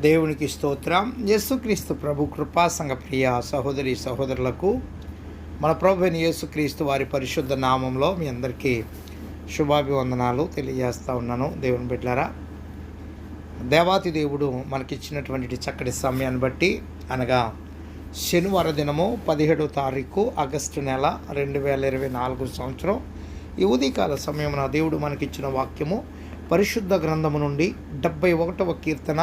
దేవునికి స్తోత్రం. యేసుక్రీస్తు ప్రభు కృపా సంఘ ప్రియ సహోదరి సహోదరులకు మన ప్రభు అయిన యేసుక్రీస్తు వారి పరిశుద్ధ నామంలో మీ అందరికీ శుభాభివందనాలు తెలియజేస్తూ ఉన్నాను. దేవుని బిడ్డలారా, దేవాతి దేవుడు మనకిచ్చినటువంటి చక్కటి సమయాన్ని బట్టి, అనగా శనివార దినము 17వ తారీఖు ఆగస్టు నెల 2024 సంవత్సరం ఈ ఉదయకాల సమయమున దేవుడు మనకిచ్చిన వాక్యము పరిశుద్ధ గ్రంథము నుండి 71వ కీర్తన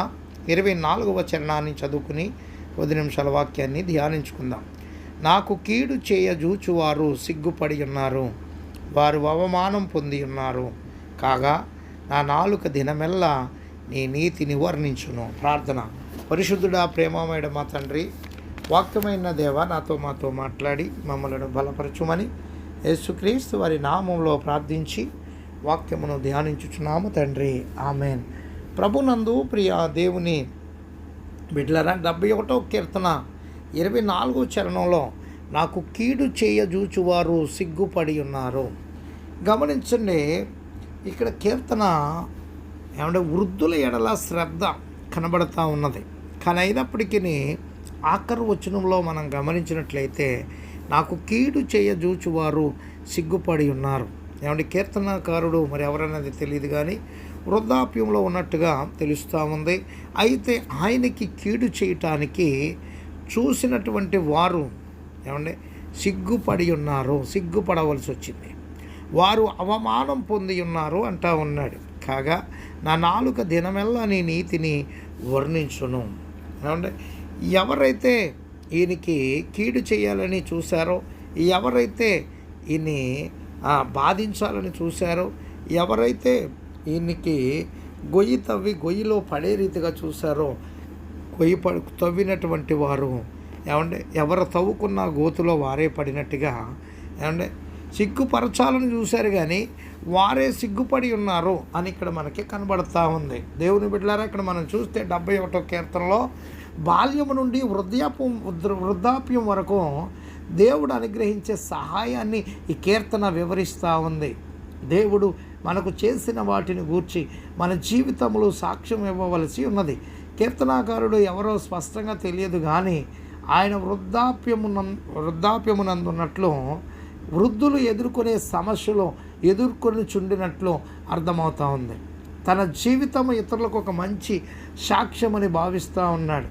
24వ చరణాన్ని చదువుకుని 10 నిమిషాల వాక్యాన్ని ధ్యానించుకుందాం. నాకు కీడు చేయజూచువారు సిగ్గుపడి ఉన్నారు, వారు అవమానం పొంది ఉన్నారు. కాగా నా నాలుక దినమెల్లా నీ నీతిని వర్ణించును. ప్రార్థన. పరిశుద్ధుడా, ప్రేమమేడ మా తండ్రి, వాక్యమైన దేవ, నాతో మాతో మాట్లాడి మమ్మలను బలపరచుమని యేసుక్రీస్తు వారి నామంలో ప్రార్థించి వాక్యమును ధ్యానించుచున్నాము తండ్రి. ఆమెన్. ప్రభునందు ప్రియ దేవుని బిడ్డలారా, 71వ కీర్తన 24వ చరణంలో నాకు కీడు చేయజూచువారు సిగ్గుపడి ఉన్నారు. గమనించండి, ఇక్కడ కీర్తన ఏమంటే వృద్ధుల ఎడల శ్రద్ధ కనబడతా ఉన్నది. కానీ అయినప్పటికీ ఆఖరు వచనంలో మనం గమనించినట్లయితే నాకు కీడు చేయజూచువారు సిగ్గుపడి ఉన్నారు. ఏమంటే కీర్తనకారుడు మరి ఎవరన్నది తెలియదు, కానీ వృద్ధాప్యంలో ఉన్నట్టుగా తెలుస్తూ ఉంది. అయితే ఆయనకి కీడు చేయటానికి చూసినటువంటి వారు ఏమంటే సిగ్గుపడి ఉన్నారు, సిగ్గుపడవలసి వచ్చింది. వారు అవమానం పొంది ఉన్నారు అంటా ఉన్నాడు. కాగా నా నాలుక దినమెల్లా నీ నీతిని వర్ణించును. ఏమంటే ఎవరైతే ఈయనకి కీడు చేయాలని చూశారో, ఎవరైతే ఈయన్ని బాధించాలని చూశారో, ఎవరైతే ఈయనకి గొయ్యి తవ్వి గొయ్యిలో పడే రీతిగా చూశారో, తవ్వినటువంటి వారు ఏమంటే ఎవరు తవ్వుకున్న గోతులో వారే పడినట్టుగా ఏమంటే సిగ్గుపరచాలని చూశారు, కానీ వారే సిగ్గుపడి ఉన్నారు అని ఇక్కడ మనకి కనబడతా ఉంది. దేవుని బిడ్డలారా, ఇక్కడ మనం చూస్తే 71వ కీర్తనలో బాల్యము నుండి వృద్ధాప్యం వరకు దేవుడు అనుగ్రహించే సహాయాన్ని ఈ కీర్తన వివరిస్తూ ఉంది. దేవుడు మనకు చేసిన వాటిని గూర్చి మన జీవితంలో సాక్ష్యం ఇవ్వవలసి ఉన్నది. కీర్తనాకారుడు ఎవరో స్పష్టంగా తెలియదు, కానీ ఆయన వృద్ధాప్యమునందున్నట్లు వృద్ధులు ఎదుర్కొనే సమస్యలు ఎదుర్కొని చుండినట్లు అర్థమవుతూ ఉంది. తన జీవితం ఇతరులకు ఒక మంచి సాక్ష్యమని భావిస్తూ ఉన్నాడు.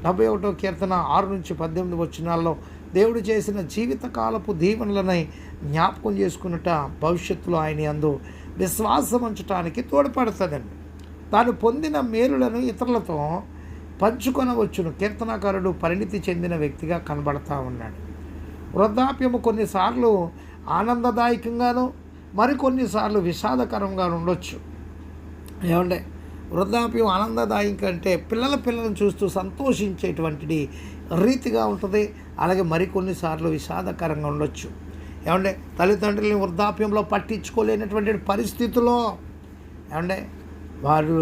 71వ కీర్తన 6-18 వచనాల్లో దేవుడు చేసిన జీవితకాలపు దీవెనలనై జ్ఞాపకం చేసుకున్నట భవిష్యత్తులో ఆయన యందు విశ్వాసం ఉంచటానికి తోడ్పడుతుందండి. తాను పొందిన మేలులను ఇతరులతో పంచుకొనవచ్చును. కీర్తనాకారుడు పరిణితి చెందిన వ్యక్తిగా కనబడతా ఉన్నాడు. వృద్ధాప్యము కొన్నిసార్లు ఆనందదాయకంగాను, మరికొన్నిసార్లు విషాదకరంగా ఉండొచ్చు. ఏమంటే వృద్ధాప్యం ఆనందదాయకం అంటే పిల్లలను చూస్తూ సంతోషించేటువంటిది రీతిగా ఉంటుంది. అలాగే మరికొన్నిసార్లు విషాదకరంగా ఉండొచ్చు. ఏమంటే తల్లిదండ్రులని వృద్ధాప్యంలో పట్టించుకోలేనటువంటి పరిస్థితుల్లో ఏమంటే వారు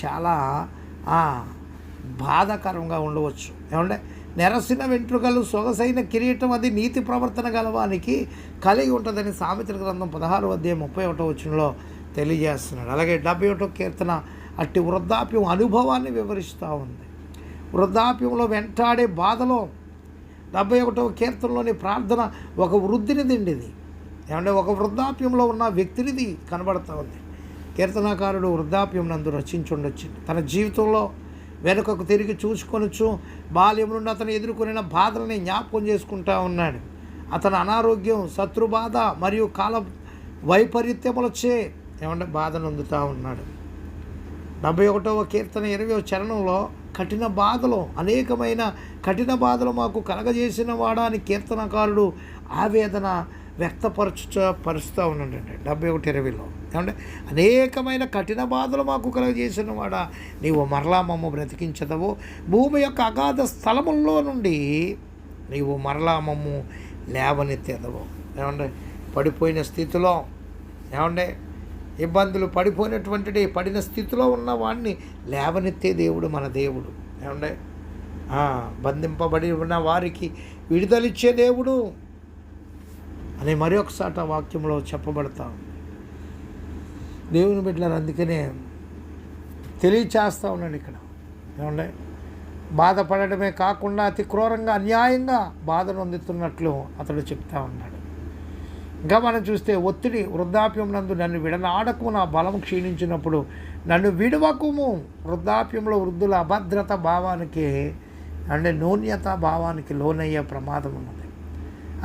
చాలా బాధాకరంగా ఉండవచ్చు. ఏమంటే నెరసిన వెంట్రుకలు సొగసైన కిరీటం అది నీతి ప్రవర్తన గలవానికి కలిగి ఉంటుందని సామెతల గ్రంథం 16వ అధ్యాయం 31వ వచనంలో తెలియజేస్తున్నాడు. అలాగే 71వ కీర్తన అట్టి వృద్ధాప్యం అనుభవాన్ని వివరిస్తూ ఉంది. వృద్ధాప్యంలో వెంటాడే బాధలో 71వ కీర్తనలోని ప్రార్థన ఒక వృద్ధిని దిండిది. ఏమంటే ఒక వృద్ధాప్యంలో ఉన్న వ్యక్తినిది కనబడుతూ ఉంది. కీర్తనాకారుడు వృద్ధాప్యం నందు రచించుండొచ్చు. తన జీవితంలో వెనుకకు తిరిగి చూసుకొనొచ్చు. బాల్యం నుండి అతను ఎదుర్కొనిన బాధలని జ్ఞాపకం చేసుకుంటూ ఉన్నాడు. అతని అనారోగ్యం, శత్రుబాధ మరియు కాల వైపరీత్యములచే ఏమంటే బాధ నొందుతూ ఉన్నాడు. 71వ కీర్తన 20వ చరణంలో కఠిన బాధలు, అనేకమైన కఠిన బాధలు మాకు కలగజేసిన వాడా అని కీర్తనకారుడు ఆవేదన పరుస్తూ ఉన్నాడండి. 71:20లో ఏమంటే అనేకమైన కఠిన బాధలు మాకు కలగజేసిన వాడా, నీవు మరలా మమ్మ బ్రతికించదవు. భూమి యొక్క అగాధ స్థలముల్లో నుండి నీవు మరలా మమ్ము లేవనెత్తేదవు. ఏమంటే పడిపోయిన స్థితిలో, ఏమంటే ఇబ్బందులు పడిన స్థితిలో ఉన్న వాడిని లేవనెత్తే దేవుడు మన దేవుడు. ఏమంటే బంధింపబడి ఉన్న వారికి విడుదలిచ్చే దేవుడు అని మరొకసారి వాక్యంలో చెప్పబడతాం. దేవుని బిడ్డలారా, అందుకనే తెలియచేస్తూ ఉన్నాడు ఇక్కడ. ఏమండి, బాధపడటమే కాకుండా అతి క్రూరంగా అన్యాయంగా బాధను అందుతున్నట్లు అతడు చెప్తా ఉన్నాడు. ఇంకా మనం చూస్తే ఒత్తిడి, వృద్ధాప్యం నందు నన్ను విడనాడకుము, నా బలం క్షీణించినప్పుడు నన్ను విడవకుము. వృద్ధాప్యంలో వృద్ధుల అభద్రత భావానికి అంటే నూన్యత భావానికి లోనయ్యే ప్రమాదం ఉన్నది.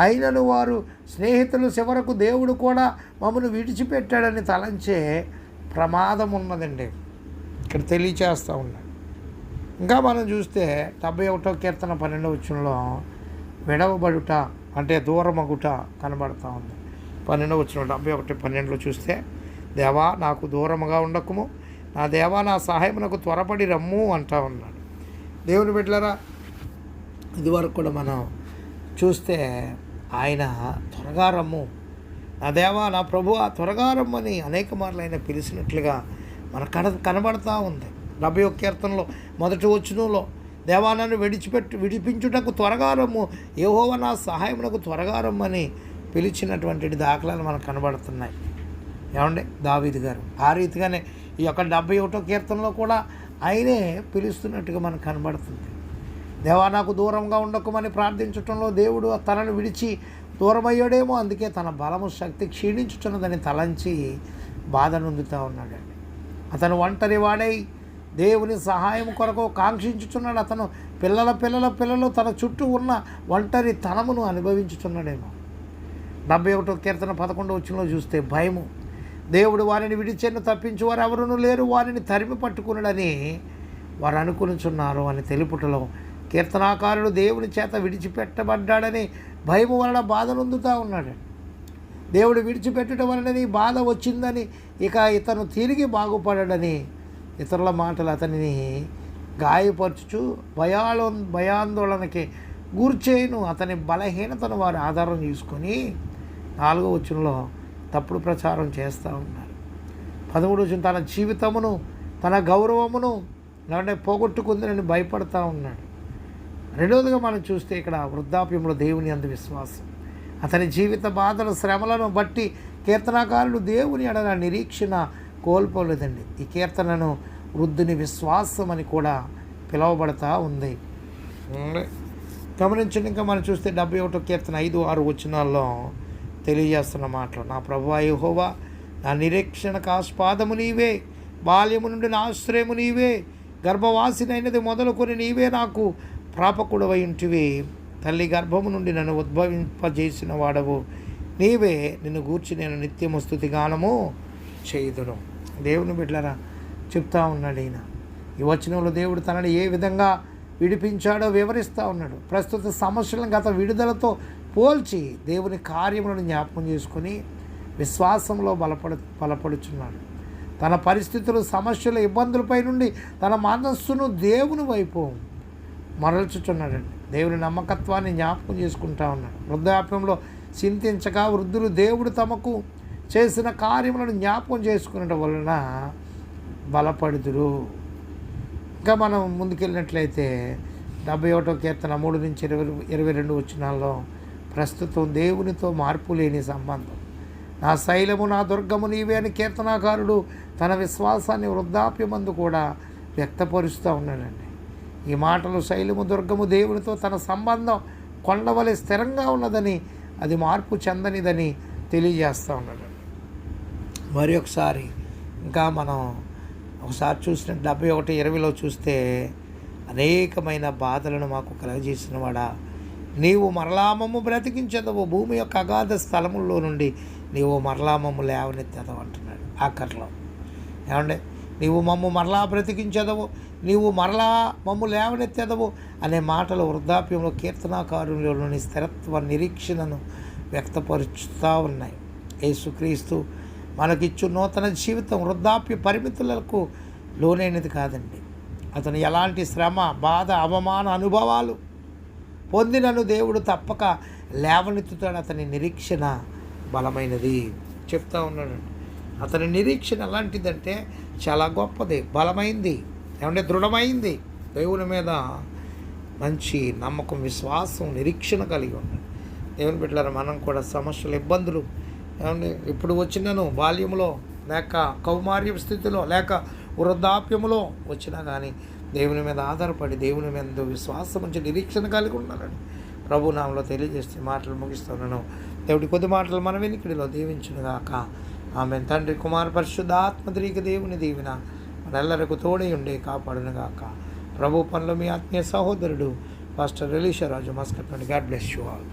అయినను వారు స్నేహితులు చివరకు దేవుడు కూడా మమ్మల్ని విడిచిపెట్టాడని తలంచే ప్రమాదం ఉన్నదండి. ఇక్కడ తెలియచేస్తూ ఉన్నాడు. ఇంకా మనం చూస్తే 71వ కీర్తన 12వ వచనంలో విడవబడుట అంటే దూరమగుట కనబడతా ఉంది. 12వ వచనం 71:12లో చూస్తే, దేవా నాకు దూరముగా ఉండకుము, నా దేవా నా సహాయమునకు త్వరపడి రమ్ము అంటా ఉన్నాడు. దేవుని బిడ్డలారా, ఇదివరకు కూడా మనం చూస్తే ఆయన త్వరగా రమ్ము, నా దేవా నా ప్రభువా త్వరగా రమ్మని అనేక మార్లు ఆయన పిలిచినట్లుగా మన కనబడతా ఉంది. 71వ కీర్తనలో 1వ వచనంలో, దేవా నన్ను విడిపించుటకు త్వరగా రమ్ము, యెహోవా నా సహాయమునకు త్వరగా రమ్మని పిలిచినటువంటి దాఖలాలు మనకు కనబడుతున్నాయి. ఏమండి, దావీదు గారు ఆ రీతిగానే ఈ యొక్క 71వ కీర్తనలో కూడా ఆయనే పిలుస్తున్నట్టుగా మనకు కనబడుతుంది. దేవా నాకు దూరంగా ఉండకమని ప్రార్థించటంలో దేవుడు తనను విడిచి దూరమయ్యాడేమో, అందుకే తన బలము శక్తి క్షీణించుతున్నదని తలంచి బాధ నొందుతూ ఉన్నాడండి. అతను ఒంటరి వాడై దేవుని సహాయం కొరకు కాంక్షించుచున్నాడు. అతను పిల్లలు తన చుట్టూ ఉన్న ఒంటరి తనమును అనుభవించుచున్నాడేమో. 71వ కీర్తన 11వ వచనంలో చూస్తే, భయము, దేవుడు వారిని విడిచెను, తప్పించు వారు ఎవరునూ లేరు, వారిని తరిమి పట్టుకున్నాడని వారు అనుకునిచున్నారు అని తెలుపుటలో కీర్తనాకారుడు దేవుని చేత విడిచిపెట్టబడ్డాడని భయము వలన బాధ నొందుతూ ఉన్నాడు. దేవుడు విడిచిపెట్టడం వలనని బాధ వచ్చిందని, ఇక ఇతను తిరిగి బాగుపడడని ఇతరుల మాటలు అతనిని గాయపరచుచు భయాందోళనకి గూర్చేయును. అతని బలహీనతను వారు ఆధారం తీసుకొని 4వ వచనంలో తప్పుడు ప్రచారం చేస్తూ ఉన్నారు. 13వ వచనం, తన జీవితమును తన గౌరవమును పోగొట్టుకుందని భయపడతా ఉన్నాడు. రెండవదిగా మనం చూస్తే ఇక్కడ వృద్ధాప్యంలో దేవుని అందు విశ్వాసం. అతని జీవిత బాధల శ్రమలను బట్టి కీర్తనాకారుడు దేవుని ఎడల నిరీక్షణ కోల్పోలేదండి. ఈ కీర్తనను వృద్ధుని విశ్వాసం అని కూడా పిలువబడతా ఉంది. గమనించండి. ఇంకా మనం చూస్తే 71వ కీర్తన 5-6 వచనాల్లో తెలియజేస్తున్న మాటలు, నా ప్రభువా యెహోవా నా నిరీక్షణకు ఆస్పాదము నీవే, బాల్యము నుండి నా ఆశ్రయము నీవే, గర్భవాసినైనది మొదలుకొని నీవే నాకు ప్రాపకుడవై ఉంటివి, తల్లి గర్భము నుండి నన్ను ఉద్భవింపజేసిన వాడవు నీవే, నిన్ను గూర్చి నేను నిత్యము స్తుతిగానము చేయుదును. దేవుని బిడ్డలారా చెప్తా ఉన్నాడు ఈయన. ఈ వచనంలో దేవుడు తనని ఏ విధంగా విడిపించాడో వివరిస్తూ ఉన్నాడు. ప్రస్తుత సమస్యలను గత విడుదలతో పోల్చి దేవుని కార్యములను జ్ఞాపకం చేసుకొని విశ్వాసంలో బలపడుచున్నాడు. తన పరిస్థితులు, సమస్యలు, ఇబ్బందులపై నుండి తన మనస్సును దేవుని వైపు మరల్చుచున్నాడండి. దేవుని నమ్మకత్వాన్ని జ్ఞాపకం చేసుకుంటా ఉన్నాడు. వృద్ధాప్యంలో చింతించగా వృద్ధులు దేవుడు తమకు చేసిన కార్యములను జ్ఞాపకం చేసుకునడం వలన బలపడుదురు. ఇంకా మనం ముందుకెళ్ళినట్లయితే 71వ కీర్తన 3-22 వచనాల్లో ప్రస్తుతం దేవునితో మార్పు లేని సంబంధం. నా శైలము నా దుర్గము నీవే అని కీర్తనాకారుడు తన విశ్వాసాన్ని వృద్ధాప్యమందు కూడా వ్యక్తపరుస్తూ ఉన్నాడండి. ఈ మాటలు శైలము దుర్గము దేవునితో తన సంబంధం కొండవలె స్థిరంగా ఉన్నదని, అది మార్పు చెందనిదని తెలియజేస్తూ ఉన్నాడు. మరి ఒకసారి ఇంకా మనం ఒకసారి చూసిన 71:20లో చూస్తే, అనేకమైన బాధలను మాకు కలగజేసిన వాడా, నీవు మరలా మమ్ము బ్రతికించదవు, భూమి యొక్క అగాధ స్థలముల్లో నుండి నీవు మరలా మమ్ము లేవనెత్తదవు అంటున్నాడు ఆఖరిలో. ఏమంటే, నీవు మమ్ము మరలా బ్రతికించదవు, నీవు మరలా మమ్ము లేవనెత్తదవు అనే మాటలు వృద్ధాప్యంలో కీర్తనాకారులోని స్థిరత్వ నిరీక్షణను వ్యక్తపరుచుతూ ఉన్నాయి. యేసుక్రీస్తు మనకిచ్చు నూతన జీవితం వృద్ధాప్య పరిమితులకు లోనైనది కాదండి. అతను ఎలాంటి శ్రమ, బాధ, అవమాన అనుభవాలు పొందినను దేవుడు తప్పక లేవనెత్తుతాడు. అతని నిరీక్షణ బలమైనది చెప్తా ఉన్నాడండి. అతని నిరీక్షణ ఎలాంటిదంటే చాలా గొప్పది, బలమైంది, ఏమంటే దృఢమైంది. దేవుని మీద మంచి నమ్మకం, విశ్వాసం, నిరీక్షణ కలిగి ఉన్నాడు. దేవుని బిడ్డలారా, మనం కూడా సమస్యలు, ఇబ్బందులు ఏమంటే ఇప్పుడు వచ్చినను బాల్యములో లేక కౌమార్య స్థితిలో లేక వృద్ధాప్యములో వచ్చినా కానీ దేవుని మీద ఆధారపడి దేవుని మీద విశ్వాసం ఉంచి నిరీక్షణ కలిగి ఉండాలని ప్రభు నామలో తెలియజేస్తే మాటలు ముగిస్తున్నాను. దేవుడి కొద్ది మాటలు మన వెనుకడిలో దీవించునుగాక. ఆమె తండ్రి కుమార పరిశుద్ధాత్మద్రీక దేవుని దీవెన మనెల్లరకు తోడై ఉండే కాపాడునుగాక. ప్రభు పనులు మీ ఆత్మీయ సహోదరుడు పాస్టర్ ఎలీషా రాజు మస్కట్ నుండి. God bless you all.